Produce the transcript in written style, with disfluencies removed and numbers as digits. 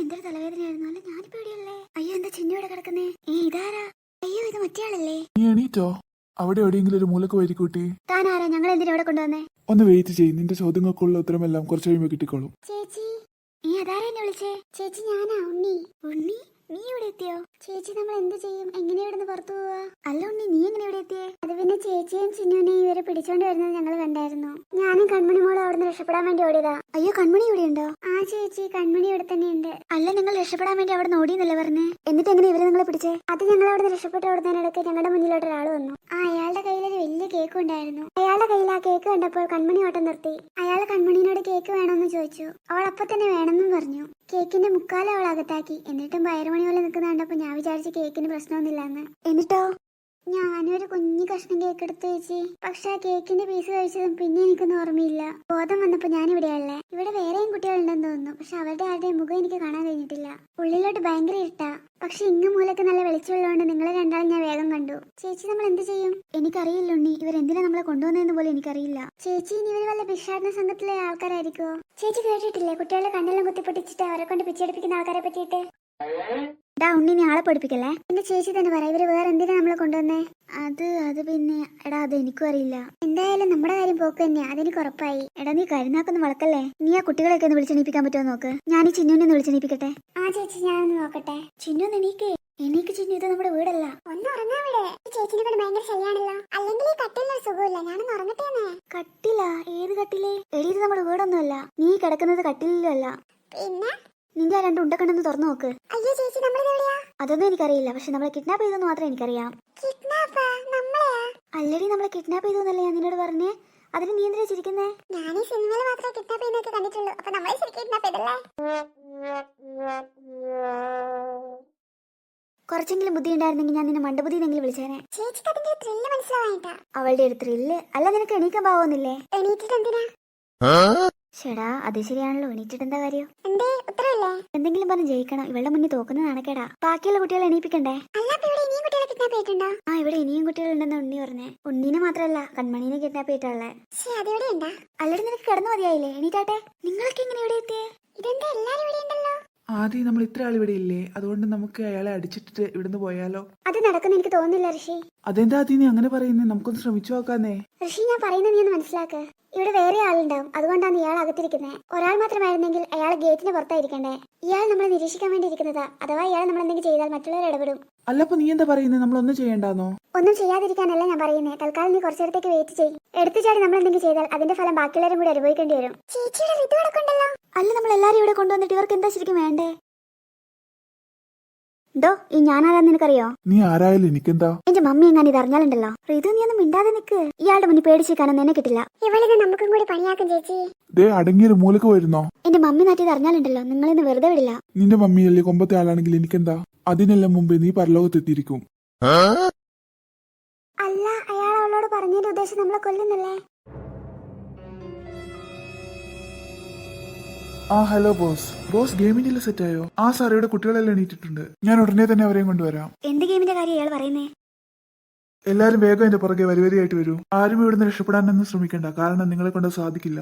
എന്തൊരു തലവേദനയായിരുന്നു. അല്ല ഞാനിപ്പോ എവിടെയല്ലേ? അയ്യോ, എന്താ ചിന്നോടെ കിടക്കുന്നേ? ഇതാരാ? അയ്യോ, ഇത് മറ്റേയാളല്ലേ? നീ എണീറ്റോ? അവിടെ എവിടെയെങ്കിലും ഒരു മൂലക്ക് വരിക്കൂട്ടി. താനാരാ? ഞങ്ങൾ എന്തിനാ ഇവിടെ കൊണ്ടുവന്നേ? ഒന്ന് വെയിറ്റ് ചെയ്യും, നിന്റെ ചോദ്യങ്ങൾക്കുള്ള ഉത്തരമെല്ലാം കുറച്ച് കഴിയുമ്പോൾ കിട്ടിക്കോളും. ചേച്ചി, അതാരാ എന്നെ വിളിച്ചേ? ചേച്ചി, ഞാനാ ഉണ്ണി. ഉണ്ണി, നീ ഇവിടെ എത്തിയോ? ചേച്ചി, നമ്മൾ എന്ത് ചെയ്യും? എങ്ങനെ ഇവിടുന്ന് പുറത്തു പോവാ? അല്ല ഉണ്ണി, നീ എങ്ങനെ ഇവിടെ എത്തിയേ? അത് പിന്നെ ചേച്ചിയും ചിന്നുവിനെയും ഇവരെ പിടിച്ചോണ്ട് വരുന്നത് ഞങ്ങൾ കണ്ടായിരുന്നു. ഞാനും കൺമണി മോളും അവിടുന്ന് രക്ഷപ്പെടാൻ വേണ്ടി ഓടിയതാ. അയ്യോ, കൺമണി ഇവിടെ ഉണ്ടോ? ആ ചേച്ചി, കൺമണി ഇവിടെ തന്നെയുണ്ട്. അല്ല, നിങ്ങൾ രക്ഷപ്പെടാൻ വേണ്ടി അവിടെ ഓടിയെന്നല്ലേ പറഞ്ഞേ? എന്നിട്ട് എങ്ങനെ ഇവരെ നിങ്ങളെ പിടിച്ചേ? അത് ഞങ്ങൾ അവിടെ രക്ഷപ്പെട്ട് ഓടുന്നതിനിടയ്ക്ക് ഞങ്ങളുടെ മുന്നിലോട്ട് ഒരാൾ വന്നു. അയാളുടെ കയ്യിൽ ഒരു വലിയ കേക്ക് ഉണ്ടായിരുന്നു. അയാളുടെ കയ്യിൽ ആ കേക്ക് കണ്ടപ്പോൾ കൺമണി ഓട്ടം നിർത്തി. അയാൾ കൺമണിയോട് കേക്ക് വേണമെന്ന് ചോദിച്ചു. അവൾ അപ്പൊ തന്നെ വേണമെന്നും പറഞ്ഞു. കേക്കിന്റെ മുക്കാലും അവൾ അകത്താക്കി. എന്നിട്ടും വയറുമണി പോലെ നിൽക്കുന്ന കണ്ടപ്പോ ഞാൻ വിചാരിച്ചു കേക്കിന് പ്രശ്നമൊന്നുമില്ലെന്ന്. എന്നിട്ടോ ഞാനൊരു കുഞ്ഞു കഷ്ണം കേക്ക് എടുത്ത് വെച്ച്. പക്ഷെ ആ കേക്കിന്റെ പീസ് കഴിച്ചതും പിന്നെ എനിക്കൊന്നും ഓർമ്മയില്ല. ബോധം വന്നപ്പോ ഞാൻ ഇവിടെയല്ലേ. ഇവിടെ വേറെയും കുട്ടികളുണ്ടെന്ന് തോന്നുന്നു. പക്ഷെ അവരുടെ ആരുടെയും മുഖം എനിക്ക് കാണാൻ കഴിഞ്ഞിട്ടില്ല. ഉള്ളിലോട്ട് ഭയങ്കര ഇരുട്ടാ. പക്ഷെ ഇങ്ങ് മൂലക്ക് നല്ല വെളിച്ചമുള്ളതുകൊണ്ട് നിങ്ങളെ രണ്ടാളും ഞാൻ വേഗം കണ്ടു. ചേച്ചി, നമ്മൾ എന്ത് ചെയ്യും? എനിക്കറിയില്ല ഉണ്ണി, ഇവരെന്തിനാ നമ്മളെ കൊണ്ടുവന്നതെന്ന് പോലും എനിക്കറിയില്ല. ചേച്ചി, ഇനി ഇവർ വല്ല ഭിക്ഷാടന സംഘത്തിലെ ആൾക്കാരായിരിക്കോ? ചേച്ചി കേട്ടിട്ടില്ലേ കുട്ടികളെ കണ്ണെല്ലാം കുത്തിപ്പൊട്ടിച്ചിട്ട് അവരെ കൊണ്ട് പിച്ചെടുപ്പിക്കുന്ന ആൾക്കാരെ പറ്റിയിട്ട്? ഡാ ഉണ്ണി, നീ ആളെ പഠിപ്പിക്കല്ലേ. പിന്നെ ചേച്ചി തന്നെ പറ, ഇവര് വേറെ എന്തിനാ നമ്മളെ കൊണ്ടുവന്നേ? അത് പിന്നെ എടാ, അത് എനിക്കും അറിയില്ല. എന്തായാലും നമ്മുടെ കാര്യം പോക്ക് തന്നെയാ, അതെനിക്ക് ഉറപ്പായി. എടാ, നീ കരുനാക്കൊന്നും വളക്കല്ലേ. നീ ആ കുട്ടികളെയൊക്കെ ഒന്ന് വിളിച്ചെണീപ്പിക്കാൻ പറ്റുമോ നോക്ക്. ഞാൻ ഈ ചിന്നുവിനെ ഒന്ന് വിളിച്ചെണീപ്പിക്കട്ടെ. ആ ചേച്ചി, ഞാനൊന്ന് നോക്കട്ടെ. ചിന്നു, എണീക്ക്. എനിക്ക് ചിന്നു, ഇത് നമ്മുടെ വീടല്ല. ഒന്ന് ഉറങ്ങാവിടെ. ചേച്ചിനെ കൊണ്ട് ഭയങ്കര ശല്യാണല്ലോ. അല്ലെങ്കിൽ ഈ കട്ടിലിന് സുഖമില്ല. ഞാനൊന്ന് ഉറങ്ങട്ടേന്ന്. കട്ടില? ഏത് കട്ടില്? എടി, ഇത് നമ്മുടെ വീടൊന്നുമല്ല. നീ കിടക്കുന്നത് കട്ടിലും അല്ല. പിന്നെ നിന്റെ ആ രണ്ട് ഉണ്ടക്കണ്ണെന്ന് തുറന്നു നോക്ക്. അയ്യോ ചേച്ചി, അതൊന്നും എനിക്കറിയില്ല. പക്ഷെ നമ്മളെ കിഡ്നാപ്പ് ചെയ്തെന്ന് മാത്രം എനിക്കറിയാം. അല്ലടി, നമ്മളെ കിഡ്നാപ്പ് ചെയ്തോന്നല്ലേ ഞാൻ നിന്നോട് പറഞ്ഞേ. അതിന് നീ എന്തിനാ ചിരിക്കുന്നേ? ഞാൻ സിനിമയിൽ മാത്രമേ കിഡ്നാപ്പ് ചെയ്യുന്നൊക്കെ കണ്ടിട്ടുള്ളൂ. അപ്പൊ നമ്മളെ ശരിക്കും കിഡ്നാപ്പ് ചെയ്തല്ലേ? കുറച്ചെങ്കിലും ബുദ്ധി ഉണ്ടായിരുന്നെങ്കിൽ ഞാൻ നിന്നെ മണ്ടബുദ്ധി എന്നെങ്കിലും വിളിച്ചേനെ. ചേച്ചിക്ക് അതിന്റെ ത്രില്ല് മനസ്സിലാവായിട്ടാ. അവളുടെ ഒരു ത്രില്ല് അല്ല. നിനക്ക് എണീക്കാൻ പാവൊന്നില്ലേ? എണീറ്റിട്ട് എന്തിനാ? ചേടാ, അത് ശരിയാണല്ലോ. എണീറ്റിട്ട് എന്താ കാര്യം? എന്തെങ്കിലും പറഞ്ഞ് ജയിക്കണം. ഇവളുടെ മുന്നിൽ തോക്കുന്ന നാണക്കേടാ. ബാക്കിയുള്ള കുട്ടികളെ എണീപ്പിക്കണ്ടേ? ആ, ഇവിടെ ഇനിയും കുട്ടികളുണ്ടെന്ന് ഉണ്ണി പറഞ്ഞേ. ഉണ്ണീനെ മാത്രല്ല, കൺമണീനെ കിഡ്നാപ്പ് ചെയ്തിട്ടുള്ളേ. അല്ലടി, നിനക്ക് കിടന്നു മതിയായില്ലേ? എണീറ്റാട്ടെ. നിങ്ങളൊക്കെ എങ്ങനെ ഇവിടെ എത്തിയേ? ഇതെന്താ എല്ലാരും ഇവിടെ ഉണ്ടല്ലോ. ആദ്യം നമ്മൾ ഇത്ര ആൾ ഇവിടെ ഇല്ലേ? അതുകൊണ്ട് നമുക്ക് അയാളെ അടിച്ചിട്ടിട്ട് ഇവിടുന്ന് പോയാലോ? അത് നടക്കുന്ന എനിക്ക് തോന്നുന്നില്ല ഋഷി. അതെന്താ ആദ്യം നീ അങ്ങനെ പറയുന്നേ? നമുക്കൊന്ന് ശ്രമിച്ചു നോക്കാന്നേ. ഋഷി, ഞാൻ പറയുന്നത് നീ ഒന്ന് മനസ്സിലാക്ക്. ഇവിടെ വേറെ ആളുണ്ടാവും. അതുകൊണ്ടാണ് ഇയാൾ അകത്തിരിക്കുന്നത്. ഒരാൾ മാത്രമായിരുന്നെങ്കിൽ അയാൾ ഗേറ്റിന് പുറത്തായിരിക്കണ്ടേ. ഇയാൾ നമ്മളെ നിരീക്ഷിക്കാൻ വേണ്ടി ഇരിക്കുന്നതാ. അഥവാ ഇയാൾ നമ്മൾ എന്തെങ്കിലും ചെയ്താൽ മറ്റുള്ളവർ ഇടപെടും. അല്ലപ്പോ നീ എന്താ പറയുന്നത്? നമ്മളൊന്നും ചെയ്യണ്ടാന്നോ? ഒന്നും ചെയ്യാതിരിക്കാനല്ല ഞാൻ പറയുന്നത്. തൽക്കാലം നീ കുറച്ചിടത്തേക്ക് വെയിറ്റ് ചെയ്യും. എടുത്തു ചാടി നമ്മൾ എന്തെങ്കിലും ചെയ്താൽ അതിന്റെ ഫലം ബാക്കിയുള്ളവരും കൂടി അനുഭവിക്കേണ്ടി വരും. അല്ല, നമ്മൾ എല്ലാരും ഇവിടെ കൊണ്ടുവന്നിട്ട് ഇവർക്ക് എന്താ ശരിക്കും വേണ്ടേ? ഡോ, ഈ ഞാനാരാന്ന് നിനക്കറിയോ? നീ ആരായാലും എനിക്കെന്താ? എന്റെ മമ്മി എങ്ങനെ ഇത് അറിഞ്ഞാലുണ്ടല്ലോ. ഇത് നീ ഒന്നും മിണ്ടാതെ നിക്ക്. ഇയാളുടെ മുന്നിൽ പേടിച്ചിരിക്കാനൊന്നും എന്നെ കിട്ടില്ല. ഇവളിത് നമുക്കും കൂടി പണിയാക്കും ചേച്ചി. ദേ, അടങ്ങിയൊരു മൂലക്ക് വരുന്നോ? എന്റെ മമ്മി നാട്ടിൽ അറിഞ്ഞാലുണ്ടല്ലോ, നിങ്ങളിന്ന് വെറുതെ വിടില്ല. നിന്റെ മമ്മിയല്ലേ കൊമ്പത്തെ ആളാണെങ്കിൽ എനിക്കെന്താ? അതിനെല്ലാം മുമ്പേ നീ പരലോകത്തെത്തിയിരിക്കും. അല്ല, അയാൾ അവളോട് പറഞ്ഞതിന്റെ ഉദ്ദേശം നമ്മളെ കൊല്ലുന്നല്ലേ? ആ, ഹലോ ബോസ്. ബോസ് ഗെയിമിന്റെ സെറ്റായോ? ആ സാർ, ഇവിടെ കുട്ടികളെല്ലാം എണീറ്റിട്ടുണ്ട്. ഞാൻ ഉടനെ തന്നെ അവരെയും കൊണ്ടുവരാം. എന്ത് ഗെയിമിന്റെ കാര്യം ഇയാൾ പറയുന്നേ? എല്ലാരും വേഗം എന്റെ പുറകെ വരിവരിയായിട്ട് വരൂ. ആരും ഇവിടുന്ന് രക്ഷപ്പെടാനൊന്നും ശ്രമിക്കണ്ട. കാരണം നിങ്ങളെ കൊണ്ട് സാധിക്കില്ല.